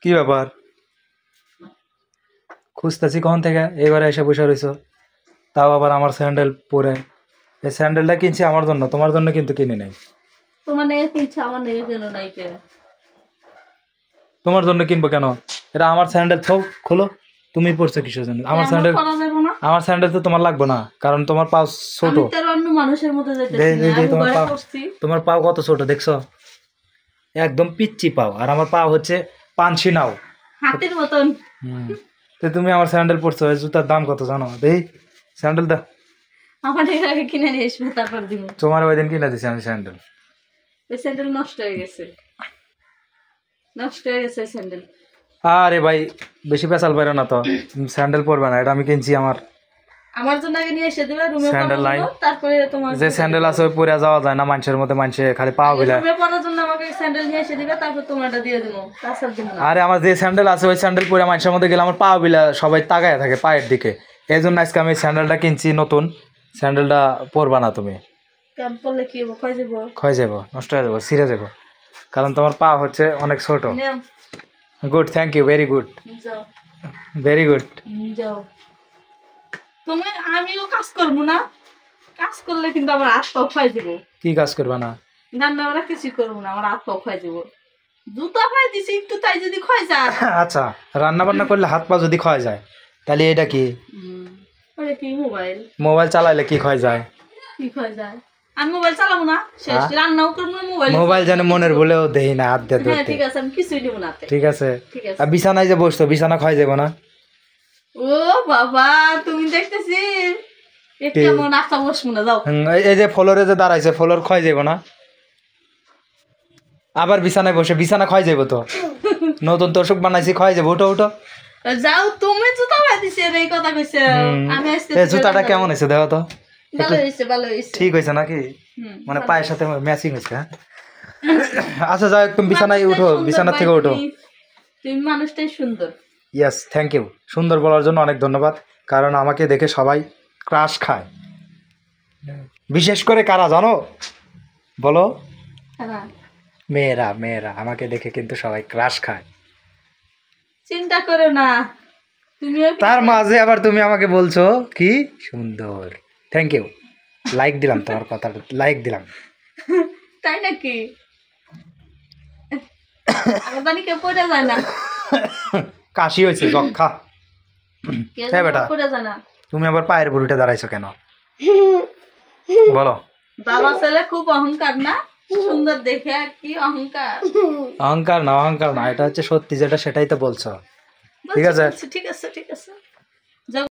কি ব্যাপার? খুঁজতেছি কখন থেকে, এবারে এসে বসে রইছো, তাও আবার আমার স্যান্ডেল পরে। এই স্যান্ডেলটা কিনছি আমার জন্য, তোমার জন্য কিন্তু কিনে নাই। তোমার নেই ইচ্ছা, আমার নেই কেন নাই কে? তোমার জন্য কিনবো কেন? এটা আমার স্যান্ডেল। খোলো। তুমি পড়ছো কিসের জন্য? আমার স্যান্ডেল, আমার স্যান্ডেল তো তোমার লাগবে না, কারণ তোমার পাও ছোট। আমি তো অন্য মানুষের মতো যাইতেছি না, আমি ঘরে পড়ছি। তোমার পাও কত ছোট দেখছো, একদম পিচ্চি পাও, আর আমার পাও হচ্ছে পানসি নাও, হাতের মতন। তো তুমি আমার স্যান্ডেল পরছো, এই জুতার দাম কত জানো? দেই স্যান্ডেল দা, আমার এর আগে কিনে নিয়ে এসবো, তারপর দিব। তোমার ওই দিন কিনে দিছি আমি স্যান্ডেল। ওই স্যান্ডেল নষ্ট হয়ে গেছে, নষ্ট হয়ে গেছে স্যান্ডেল। আরে ভাই বেশি পেশাল পাইরো না তো, স্যান্ডেল পরবে না, এটা আমি কিনছি আমার জন্য আগে নিয়ে এসে দিবে রুমে স্যান্ডেল নাই, তারপরে তোমার যে স্যান্ডেল আছে ওই পরে যাওয়া যায় না মানুষের মধ্যে, মানুষে খালি পা বিলা। রুমে পরার জন্য আমাকে স্যান্ডেল নিয়ে এসে দিবে, তারপর তোমারটা দিয়ে দেবো, তাছাড়া দিব না। আরে আমার যে স্যান্ডেল আছে ওই স্যান্ডেল পরে মানুষের মধ্যে গেলে আমার পা বিলা সবাই তাকায় থাকে পায়ের দিকে, এই জন্য আজকে আমি স্যান্ডেলটা কিনছি নতুন। স্যান্ডেলটা পরবা না তুমি, ক্যাম্প করলে কি হবো? ক্ষয় যাবো, ক্ষয় যাবো, নষ্ট হয়ে যাবো, ছিঁড়ে যাবো, কারণ তোমার পা হচ্ছে অনেক ছোট। Now, good, thank you, very good, যাও ভেরি গুড। যাও তুমি। আমিও কাজ করবো না, কাজ করলে কিন্তু আমার হাত পা ক্ষয় যাবো। কি কাজ করবা না? রান্না বান্না কিছু করবো না, আমার হাত পা ক্ষয় যাবো। জুতা পাই দিছি একটু, তাই যদি ক্ষয় যায়। আচ্ছা, রান্না বান্না করলে হাত পা যদি ক্ষয় যায়, তাহলে এটা কি? ওটা কি মোবাইল? মোবাইল চালাইলে কি ক্ষয় যায়? কি ক্ষয় যায়? আমি মোবাইল চালাবো না, শেষ। রান্নাও করবো না, মোবাইল মোবাইল যেন মনের ভুলেও দেই না হাত দিয়ে হ্যাঁ ধরতে। ঠিক আছে, আমি কিছুই দেবো না। ঠিক আছে, ঠিক আছে। আর বিছানায় যে বসতো, বিছানা ক্ষয় যাবো না? ও বাবা, তুমি দেখতেছি কেমন আশা বসবো না, যাও। এই যে ফ্লোরে যে দাঁড়াইছে, ফ্লোর ক্ষয় যাবো না? আবার বিছানায় বসে, বিছানা ক্ষয় যাবো তো, নতুন তোষক বানাইছি, ক্ষয় যাবো, উঠো উঠো। যাও, তুমি জুতা পাই দিছে এই কথা কইছে। আমি আজকে জুতাটা কেমন হয়েছে দেখো তো? ভালো হয়েছে, ভালো হয়েছে, ঠিক হয়েছে নাকি? মানে পায়ের সাথে ম্যাচিং হয়েছে। আচ্ছা যাও, একদম বিছানায় উঠো, বিছানা থেকে উঠো। তুমি মানুষটাই সুন্দর। Yes, thank you. সুন্দর বলার জন্য অনেক ধন্যবাদ, কারণ আমাকে দেখে সবাই ক্রাশ খায়। বিশেষ করে কারা জানো বলো? মেয়েরা, মেয়েরা আমাকে দেখে কিন্তু সবাই ক্রাশ খায়। চিন্তা করো না, তুমিও তার মাঝে আবার তুমি আমাকে বলছো কি সুন্দর। থ্যাংক ইউ, লাইক দিলাম, তোমার কথাটা লাইক দিলাম। তাই নাকি? আমার জানি কেউ পড়ে যায় না। কাশি হয়েছে, যক্ষা। হ্যাঁ বেটা, পড়ে যায় না। তুমি আবার পায়ের বুড়িটা দাঁড়াইছো কেন বলো? বাবা ছেলে খুব অহংকার না, সুন্দর দেখে আর কি অহংকার। অহংকার না, অহংকার না, এটা হচ্ছে সত্যি যেটা সেটাই তো বলছো। ঠিক আছে, ঠিক আছে, ঠিক আছে।